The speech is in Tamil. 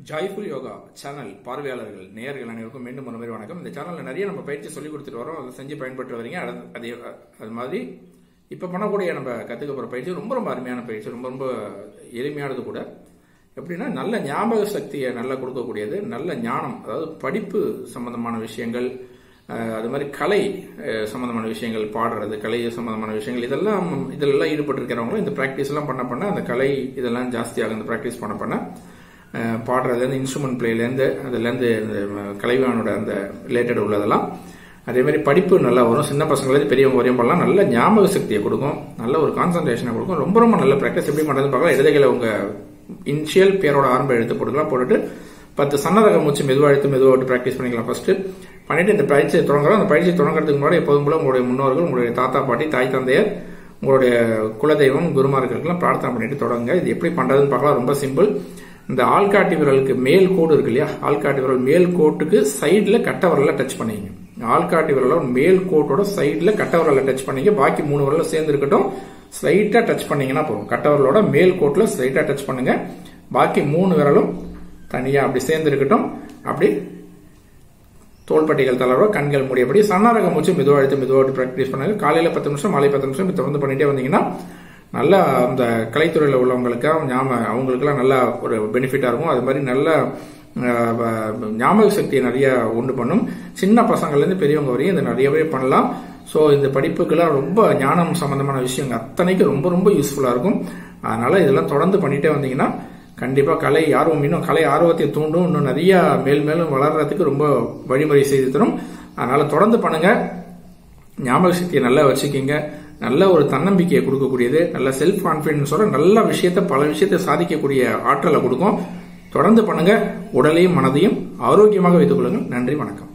ஜாய்ஃபுல் யோகா சேனல் பார்வையாளர்கள் நேயர்கள் அனைவருக்கும் மீண்டும் ஒரு முறை வணக்கம். இந்த சேனலில் நிறைய நம்ம பயிற்சி சொல்லிக் கொடுத்துட்டு வரோம், அதை செஞ்சு பயன்பட்டு வரீங்க. அது மாதிரி இப்போ பண்ணக்கூடிய நம்ம கற்றுக்க போகிற பயிற்சி ரொம்ப ரொம்ப அருமையான பயிற்சி, ரொம்ப ரொம்ப எளிமையானது கூட. எப்படின்னா நல்ல ஞாபக சக்தியை நல்லா கொடுக்கக்கூடியது, நல்ல ஞானம், அதாவது படிப்பு சம்பந்தமான விஷயங்கள், அது மாதிரி கலை சம்பந்தமான விஷயங்கள், பாடுறது, கலை சம்பந்தமான விஷயங்கள், இதெல்லாம் ஈடுபட்டு இருக்கிறவங்களும் இந்த ப்ராக்டிஸ் எல்லாம் பண்ண அந்த கலை இதெல்லாம் ஜாஸ்தியாக இந்த ப்ராக்டிஸ் பண்ண பாடுறதுலேருந்து இன்ஸ்ட்ருமெண்ட் பிளேலேருந்து அதுலேருந்து கலைவானோட அந்த ரிலேட்டட் உள்ளதெல்லாம். அதே மாதிரி படிப்பு நல்லா வரும். சின்ன பசங்களுக்கு பெரியவங்க வரையும் பண்ணலாம். நல்ல ஞாபக சக்தியை கொடுக்கும், நல்ல ஒரு கான்சன்ட்ரேஷனை கொடுக்கும். ரொம்ப ரொம்ப நல்ல ப்ராக்டிஸ். எப்படி பண்ணுறது பார்க்கலாம். இடதுகளை உங்க இனிஷியல் பேரோட ஆரம்ப எழுத்து போட்டுக்கலாம். போட்டுட்டு 10 சன்னரக மூச்சு மெதுவாக எடுத்து மெதுவாக விட்டு ப்ராக்டிஸ் பண்ணிக்கலாம். ஃபர்ஸ்ட் பண்ணிட்டு இந்த பயிற்சியை தொடங்குறோம். அந்த பயிற்சியை தொடங்குறதுக்கு முன்னாடி எப்போதும் போல உங்களுடைய முன்னோர்கள், உங்களுடைய தாத்தா பாட்டி, தாய் தந்தையர், உங்களுடைய குலதெய்வம், குருமார்களுக்கெல்லாம் பிரார்த்தனை பண்ணிட்டு தொடங்குங்க. இது எப்படி பண்றதுன்னு பார்க்கலாம். ரொம்ப சிம்பிள். இந்த ஆள்காட்டி விரலுக்கு மேல் கோடு இருக்கு இல்லையா, ஆள்காட்டி விரல் மேல் கோட்டுக்கு சைட்ல கட்ட விரல டச் பண்ணிங்க. ஆள்காட்டி விரலோட மேல் கோட்டோட சைட்ல கட்ட விரல டச் பண்ணிங்க. பாக்கி 3 விரல சேர்ந்து இருக்கட்டும். ஸ்லைட்டா டச் பண்ணீங்கன்னா போதும். கட்ட விரலோட மேல் கோட்ல ஸ்லைட்டா டச் பண்ணுங்க. பாக்கி 3 விரலும் தனியா அப்படி சேர்ந்து இருக்கட்டும். அப்படி தோள்பட்டைகள் தளர்வா, கண்கள் மூடியபடி சன்னரக மூச்சு மெதுவாக எடுத்து மெதுவாக ப்ராக்டிஸ் பண்ணுங்க. காலையில 10 நிமிஷம், மாலை 10 நிமிஷம் தொடர்ந்து பண்ணிட்டே வந்தீங்கன்னா நல்லா அந்த கலைத்துறையில் உள்ளவங்களுக்கு அவங்களுக்குலாம் நல்லா ஒரு பெனிஃபிட்டா இருக்கும். அது மாதிரி நல்ல ஞாபக சக்தியை நிறைய உண்டு பண்ணும். சின்ன பசங்கள்லேருந்து பெரியவங்க வரையும் இதை நிறையவே பண்ணலாம். ஸோ இந்த படிப்புக்கெல்லாம் ரொம்ப ஞானம் சம்பந்தமான விஷயங்கள் அத்தனைக்கு ரொம்ப ரொம்ப யூஸ்ஃபுல்லா இருக்கும். அதனால இதெல்லாம் தொடர்ந்து பண்ணிட்டே வந்தீங்கன்னா கண்டிப்பா கலை இன்னும் கலை ஆர்வத்தை தூண்டும், இன்னும் நிறைய மேலும் வளர்றதுக்கு ரொம்ப வழிமுறை செய்து தரும். அதனால தொடர்ந்து பண்ணுங்க. ஞாபக சக்தியை நல்லா வச்சுக்கிங்க. நல்ல ஒரு தன்னம்பிக்கையை கொடுக்கக்கூடியது, நல்ல செல்ஃப் கான்பிடன்ஸோட பல விஷயத்தை சாதிக்கக்கூடிய ஆற்றலை கொடுக்கும். தொடர்ந்து பண்ணுங்க. உடலையும் மனதையும் ஆரோக்கியமாக வைத்துக் கொள்ளுங்கள். நன்றி, வணக்கம்.